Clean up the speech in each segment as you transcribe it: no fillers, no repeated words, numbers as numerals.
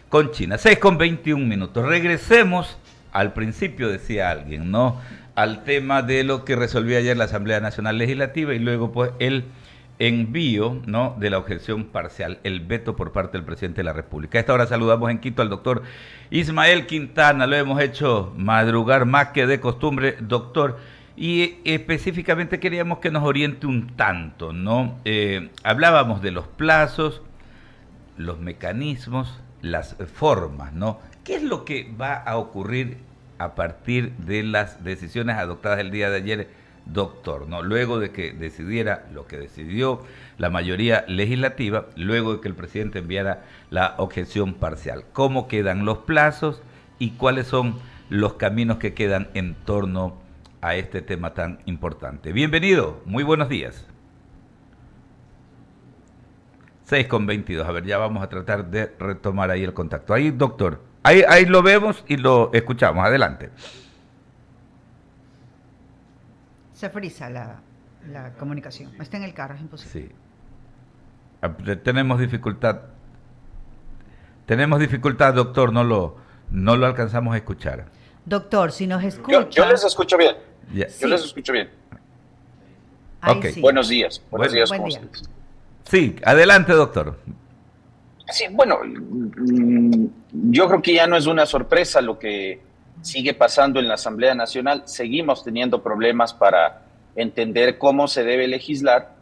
con China. 6:21. Regresemos al principio, decía alguien, ¿no? Al tema de lo que resolvió ayer la Asamblea Nacional Legislativa y luego pues el envío, ¿no?, de la objeción parcial, el veto por parte del presidente de la República. A esta hora saludamos en Quito al doctor Ismael Quintana, lo hemos hecho madrugar más que de costumbre, doctor, y específicamente queríamos que nos oriente un tanto, ¿no? Hablábamos de los plazos, los mecanismos, las formas, ¿no? ¿Qué es lo que va a ocurrir a partir de las decisiones adoptadas el día de ayer, doctor, ¿no? Luego de que decidiera lo que decidió la mayoría legislativa, luego de que el presidente enviara la objeción parcial. ¿Cómo quedan los plazos y cuáles son los caminos que quedan en torno a este tema tan importante? Bienvenido, muy buenos días. 6:22. A ver, ya vamos a tratar de retomar ahí el contacto. Ahí, doctor. Ahí lo vemos y lo escuchamos. Adelante. Se frisa la comunicación. Está en el carro, es imposible. Sí. Tenemos dificultad. Tenemos dificultad, doctor. No lo alcanzamos a escuchar. Doctor, si nos escucha... Yo les escucho bien. Yeah. Yo les escucho bien. Okay. Sí. Buenos días. Buenos días. Buen día. Sí, adelante, doctor. Sí, bueno, yo creo que ya no es una sorpresa lo que sigue pasando en la Asamblea Nacional. Seguimos teniendo problemas para entender cómo se debe legislar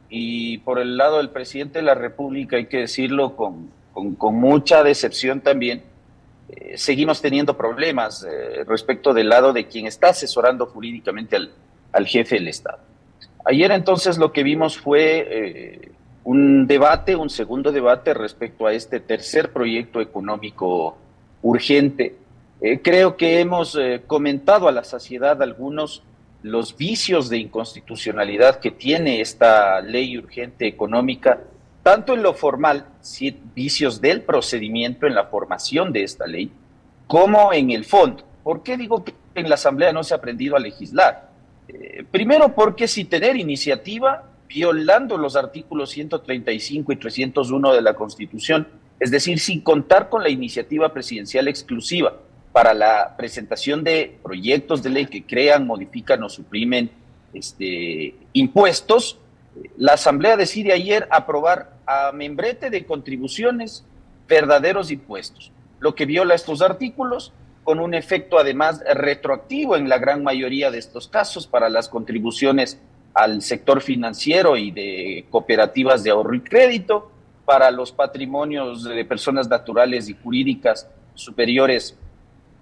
y por el lado del presidente de la República, hay que decirlo con mucha decepción también, seguimos teniendo problemas respecto del lado de quien está asesorando jurídicamente al jefe del Estado. Ayer entonces lo que vimos fue un segundo debate respecto a este tercer proyecto económico urgente. Creo que hemos comentado a la saciedad los vicios de inconstitucionalidad que tiene esta ley urgente económica, tanto en lo formal, vicios del procedimiento en la formación de esta ley, como en el fondo. ¿Por qué digo que en la Asamblea no se ha aprendido a legislar? Primero porque sin tener iniciativa, violando los artículos 135 y 301 de la Constitución, es decir, sin contar con la iniciativa presidencial exclusiva para la presentación de proyectos de ley que crean, modifican o suprimen impuestos, la Asamblea decide ayer aprobar a membrete de contribuciones verdaderos impuestos, lo que viola estos artículos, con un efecto además retroactivo en la gran mayoría de estos casos para las contribuciones al sector financiero y de cooperativas de ahorro y crédito, para los patrimonios de personas naturales y jurídicas superiores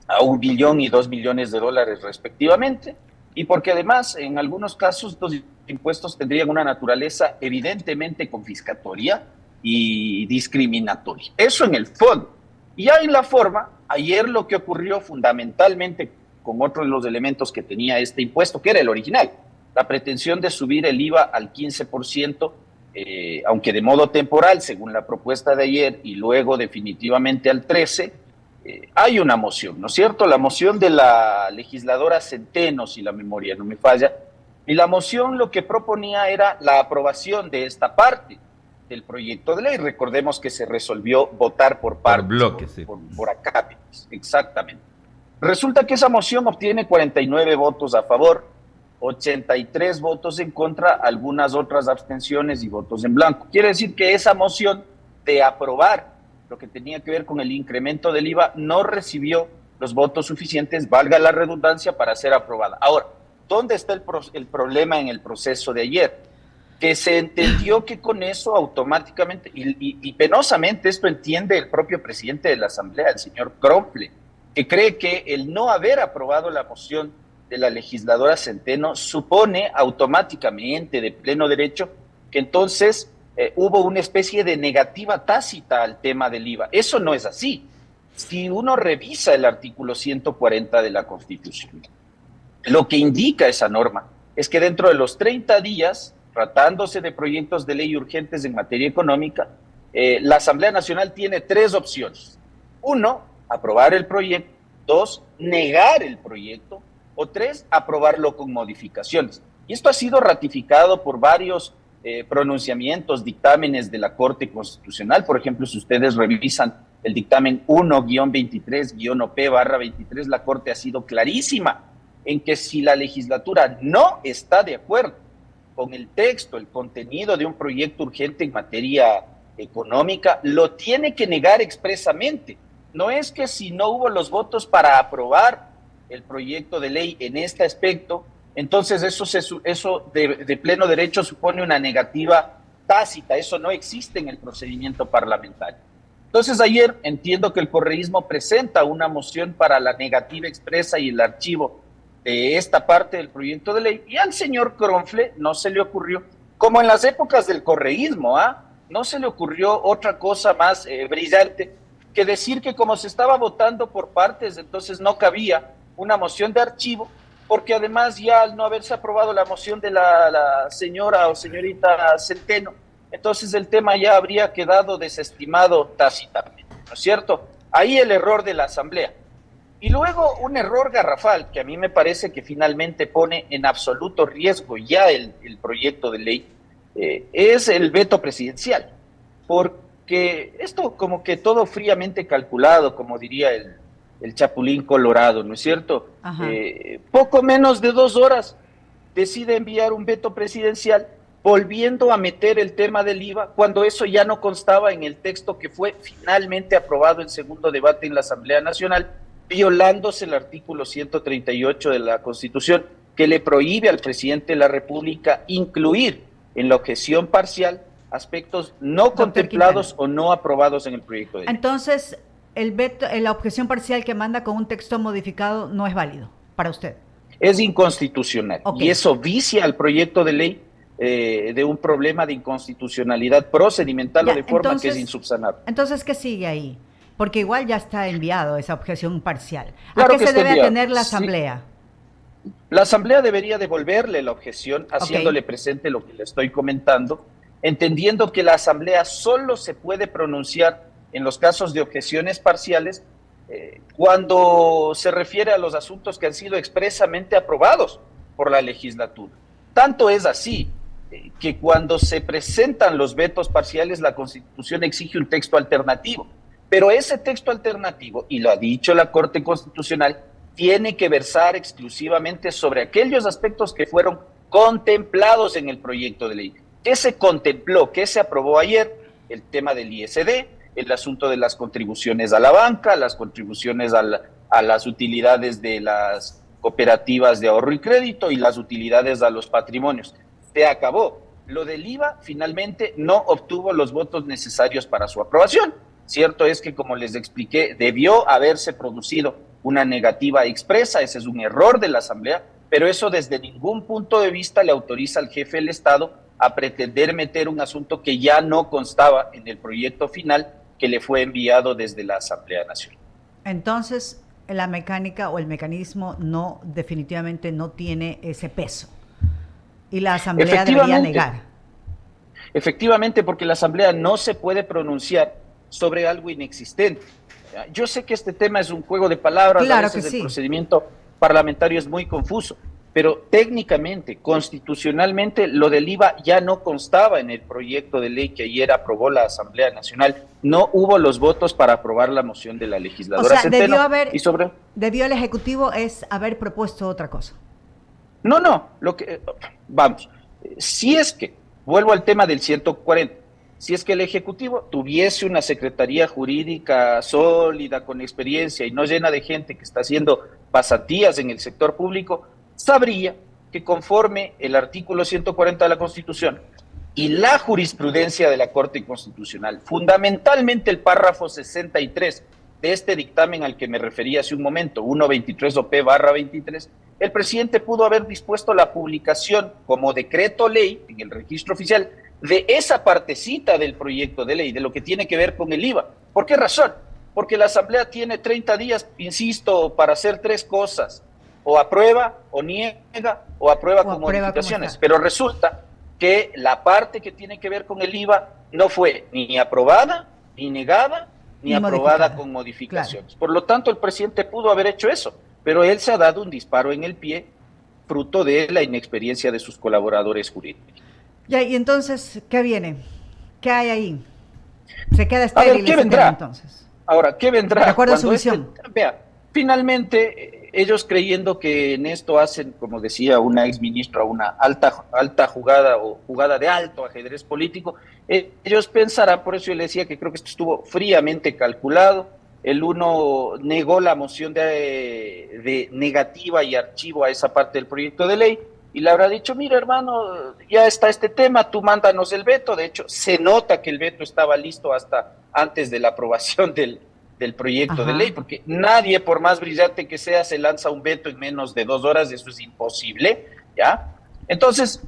a $1 billón y $2 billones respectivamente, y porque además en algunos casos estos impuestos tendrían una naturaleza evidentemente confiscatoria y discriminatoria. Eso en el fondo. Y ya en la forma, ayer lo que ocurrió fundamentalmente con otro de los elementos que tenía este impuesto, que era el original, la pretensión de subir el IVA al 15%, aunque de modo temporal, según la propuesta de ayer, y luego definitivamente al 13%, hay una moción, ¿no es cierto? La moción de la legisladora Centeno, si la memoria no me falla, y la moción lo que proponía era la aprobación de esta parte del proyecto de ley. Recordemos que se resolvió votar por partes, por bloques, sí. por acápites, exactamente. Resulta que esa moción obtiene 49 votos a favor, 83 votos en contra, algunas otras abstenciones y votos en blanco. Quiere decir que esa moción de aprobar lo que tenía que ver con el incremento del IVA no recibió los votos suficientes, valga la redundancia, para ser aprobada. Ahora, ¿dónde está el problema en el proceso de ayer? Que se entendió que con eso automáticamente, y penosamente esto entiende el propio presidente de la Asamblea, el señor Cromple, que cree que el no haber aprobado la moción de la legisladora Centeno supone automáticamente, de pleno derecho, que entonces hubo una especie de negativa tácita al tema del IVA. Eso no es así. Si uno revisa el artículo 140 de la Constitución, lo que indica esa norma es que dentro de los 30 días, tratándose de proyectos de ley urgentes en materia económica, la Asamblea Nacional tiene 3 opciones. 1, aprobar el proyecto. 2, negar el proyecto. O 3, aprobarlo con modificaciones. Y esto ha sido ratificado por varios pronunciamientos, dictámenes de la Corte Constitucional. Por ejemplo, si ustedes revisan el dictamen 1-23-OP/23, la Corte ha sido clarísima en que si la legislatura no está de acuerdo con el texto, el contenido de un proyecto urgente en materia económica, lo tiene que negar expresamente. No es que si no hubo los votos para aprobar el proyecto de ley en este aspecto, entonces eso de pleno derecho supone una negativa tácita. Eso no existe en el procedimiento parlamentario. Entonces ayer entiendo que el correísmo presenta una moción para la negativa expresa y el archivo de esta parte del proyecto de ley, y al señor Cronfle no se le ocurrió, como en las épocas del correísmo, no se le ocurrió otra cosa más brillante que decir que como se estaba votando por partes, entonces no cabía una moción de archivo, porque además ya al no haberse aprobado la moción de la señora o señorita Centeno, entonces el tema ya habría quedado desestimado tácitamente, ¿no es cierto? Ahí el error de la Asamblea. Y luego un error garrafal que a mí me parece que finalmente pone en absoluto riesgo ya el proyecto de ley, es el veto presidencial, porque esto como que todo fríamente calculado, como diría el Chapulín Colorado, ¿no es cierto? Poco menos de 2 horas decide enviar un veto presidencial, volviendo a meter el tema del IVA, cuando eso ya no constaba en el texto que fue finalmente aprobado en segundo debate en la Asamblea Nacional, violándose el artículo 138 de la Constitución, que le prohíbe al presidente de la República incluir en la objeción parcial aspectos no contemplados o no aprobados en el proyecto de ley. Entonces, el veto, la objeción parcial que manda con un texto modificado no es válido para usted. Es inconstitucional, y eso vicia al proyecto de ley de un problema de inconstitucionalidad procedimental o de forma que es insubsanable. Entonces, ¿qué sigue ahí? Porque igual ya está enviado esa objeción parcial. Claro ¿A qué se debe atener la Asamblea? Sí. La Asamblea debería devolverle la objeción, haciéndole presente lo que le estoy comentando, entendiendo que la Asamblea solo se puede pronunciar en los casos de objeciones parciales cuando se refiere a los asuntos que han sido expresamente aprobados por la legislatura. Tanto es así que cuando se presentan los vetos parciales, la Constitución exige un texto alternativo. Pero ese texto alternativo, y lo ha dicho la Corte Constitucional, tiene que versar exclusivamente sobre aquellos aspectos que fueron contemplados en el proyecto de ley. ¿Qué se contempló? ¿Qué se aprobó ayer? El tema del ISD, el asunto de las contribuciones a la banca, las contribuciones a las utilidades de las cooperativas de ahorro y crédito y las utilidades a los patrimonios. Se acabó. Lo del IVA finalmente no obtuvo los votos necesarios para su aprobación. Cierto es que, como les expliqué, debió haberse producido una negativa expresa, ese es un error de la Asamblea, pero eso desde ningún punto de vista le autoriza al jefe del Estado a pretender meter un asunto que ya no constaba en el proyecto final que le fue enviado desde la Asamblea Nacional. Entonces, la mecánica o el mecanismo definitivamente no tiene ese peso y la Asamblea debería negar. Efectivamente, porque la Asamblea no se puede pronunciar sobre algo inexistente. Yo sé que este tema es un juego de palabras, claro, a veces que el procedimiento parlamentario es muy confuso, pero técnicamente, constitucionalmente, lo del IVA ya no constaba en el proyecto de ley que ayer aprobó la Asamblea Nacional. No hubo los votos para aprobar la moción de la legisladora Centeno. Debió el Ejecutivo haber propuesto otra cosa. No, vamos, si es que, vuelvo al tema del 140, si es que el Ejecutivo tuviese una secretaría jurídica sólida, con experiencia y no llena de gente que está haciendo pasantías en el sector público, sabría que conforme el artículo 140 de la Constitución y la jurisprudencia de la Corte Constitucional, fundamentalmente el párrafo 63 de este dictamen al que me refería hace un momento, 123-OP/23, el presidente pudo haber dispuesto la publicación como decreto ley en el registro oficial de esa partecita del proyecto de ley, de lo que tiene que ver con el IVA. ¿Por qué razón? Porque la Asamblea tiene 30 días, insisto, para hacer 3 cosas: o aprueba, o niega, o aprueba con modificaciones. Pero resulta que la parte que tiene que ver con el IVA no fue ni aprobada, ni negada, ni aprobada con modificaciones. Claro. Por lo tanto, el presidente pudo haber hecho eso, pero él se ha dado un disparo en el pie, fruto de la inexperiencia de sus colaboradores jurídicos. Ya, y entonces, ¿qué viene? ¿Qué hay ahí? ¿Se queda estéril ese tema entonces? Ahora, ¿qué vendrá? De acuerdo a su Cuando visión. vea, finalmente, ellos creyendo que en esto hacen, como decía una exministra, una alta jugada o jugada de alto ajedrez político, ellos pensarán, por eso yo le decía que creo que esto estuvo fríamente calculado. El uno negó la moción de negativa y archivo a esa parte del proyecto de ley y le habrá dicho, mira hermano, ya está este tema, tú mándanos el veto. De hecho, se nota que el veto estaba listo hasta antes de la aprobación del proyecto Ajá. de ley, porque nadie, por más brillante que sea, se lanza un veto en menos de 2 horas, eso es imposible, ¿ya? Entonces,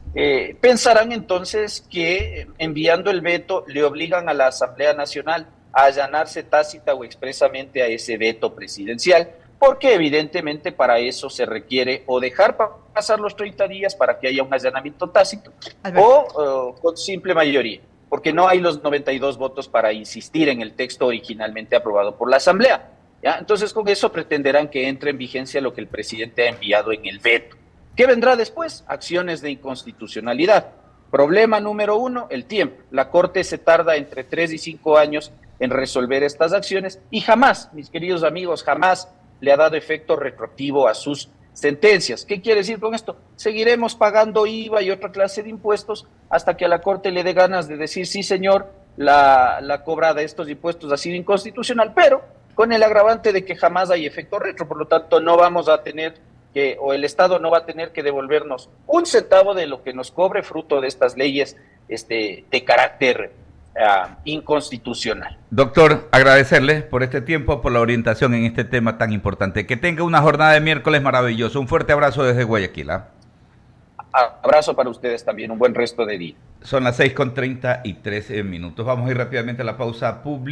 pensarán entonces que enviando el veto le obligan a la Asamblea Nacional a allanarse tácita o expresamente a ese veto presidencial, porque evidentemente para eso se requiere o dejar pasar los 30 días para que haya un allanamiento tácito o con simple mayoría, porque no hay los 92 votos para insistir en el texto originalmente aprobado por la Asamblea. ¿Ya? Entonces con eso pretenderán que entre en vigencia lo que el presidente ha enviado en el veto. ¿Qué vendrá después? Acciones de inconstitucionalidad. Problema número 1, el tiempo. La Corte se tarda entre 3 y 5 años en resolver estas acciones y jamás, mis queridos amigos, jamás le ha dado efecto retroactivo a sus sentencias. ¿Qué quiere decir con esto? Seguiremos pagando IVA y otra clase de impuestos hasta que a la Corte le dé ganas de decir, sí señor, la cobra de estos impuestos ha sido inconstitucional, pero con el agravante de que jamás hay efecto retro, por lo tanto no vamos a tener que, o el Estado no va a tener que devolvernos un centavo de lo que nos cobre fruto de estas leyes de carácter inconstitucional. Doctor, agradecerle por este tiempo, por la orientación en este tema tan importante. Que tenga una jornada de miércoles maravillosa. Un fuerte abrazo desde Guayaquil. Abrazo para ustedes también. Un buen resto de día. Son las 6:33 minutos. Vamos a ir rápidamente a la pausa pública.